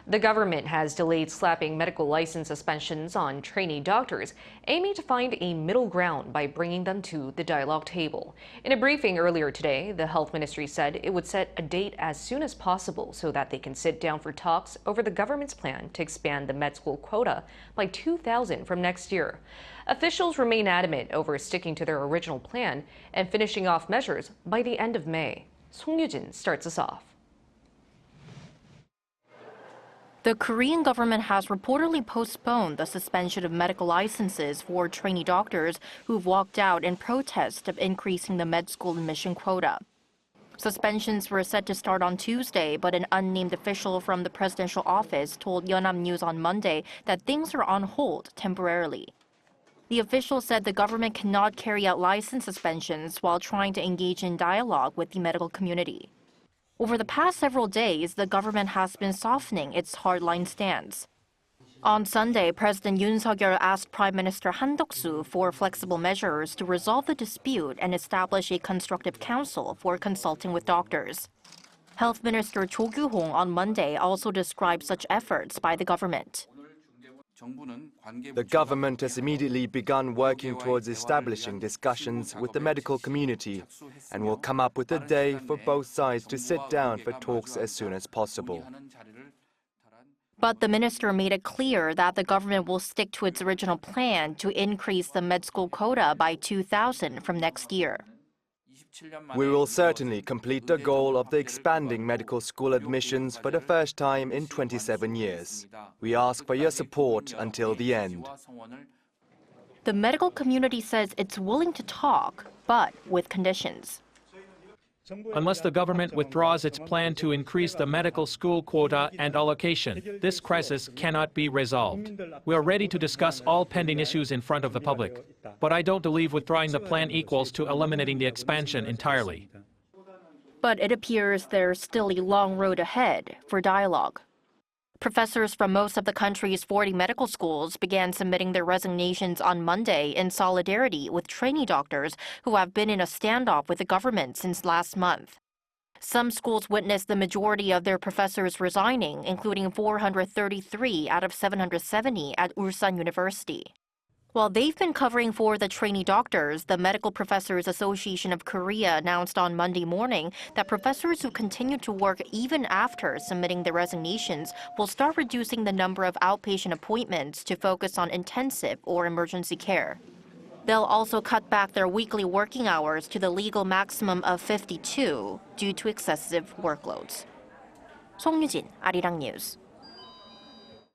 The government has delayed slapping medical license suspensions on trainee doctors, aiming to find a middle ground by bringing them to the dialogue table. In a briefing earlier today, the health ministry said it would set a date as soon as possible so that they can sit down for talks over the government's plan to expand the med school quota by 2,000 from next year. Officials remain adamant over sticking to their original plan and finishing off measures by the end of May. Song Yoo-jin starts us off. The Korean government has reportedly postponed the suspension of medical licenses for trainee doctors who've walked out in protest of increasing the med school admission quota. Suspensions were set to start on Tuesday, but an unnamed official from the presidential office told Yonhap News on Monday that things are on hold temporarily. The official said the government cannot carry out license suspensions while trying to engage in dialogue with the medical community. Over the past several days, the government has been softening its hardline stance. On Sunday, President Yoon Suk Yeol asked Prime Minister Han Duck-soo for flexible measures to resolve the dispute and establish a constructive council for consulting with doctors. Health Minister Cho Kyu-hong on Monday also described such efforts by the government. The government has immediately begun working towards establishing discussions with the medical community and will come up with a day for both sides to sit down for talks as soon as possible. But the minister made it clear that the government will stick to its original plan to increase the med school quota by 2,000 from next year. We will certainly complete the goal of the expanding medical school admissions for the first time in 27 years. We ask for your support until the end. The medical community says it's willing to talk, but with conditions. Unless the government withdraws its plan to increase the medical school quota and allocation, this crisis cannot be resolved. We are ready to discuss all pending issues in front of the public, but I don't believe withdrawing the plan equals to eliminating the expansion entirely. But it appears there's still a long road ahead for dialogue. Professors from most of the country's 40 medical schools began submitting their resignations on Monday in solidarity with trainee doctors who have been in a standoff with the government since last month. Some schools witnessed the majority of their professors resigning, including 433 out of 770 at Ulsan University. While they've been covering for the trainee doctors, the Medical Professors Association of Korea announced on Monday morning that professors who continue to work even after submitting their resignations will start reducing the number of outpatient appointments to focus on intensive or emergency care. They'll also cut back their weekly working hours to the legal maximum of 52 due to excessive workloads. Song Yoo-jin, Arirang News.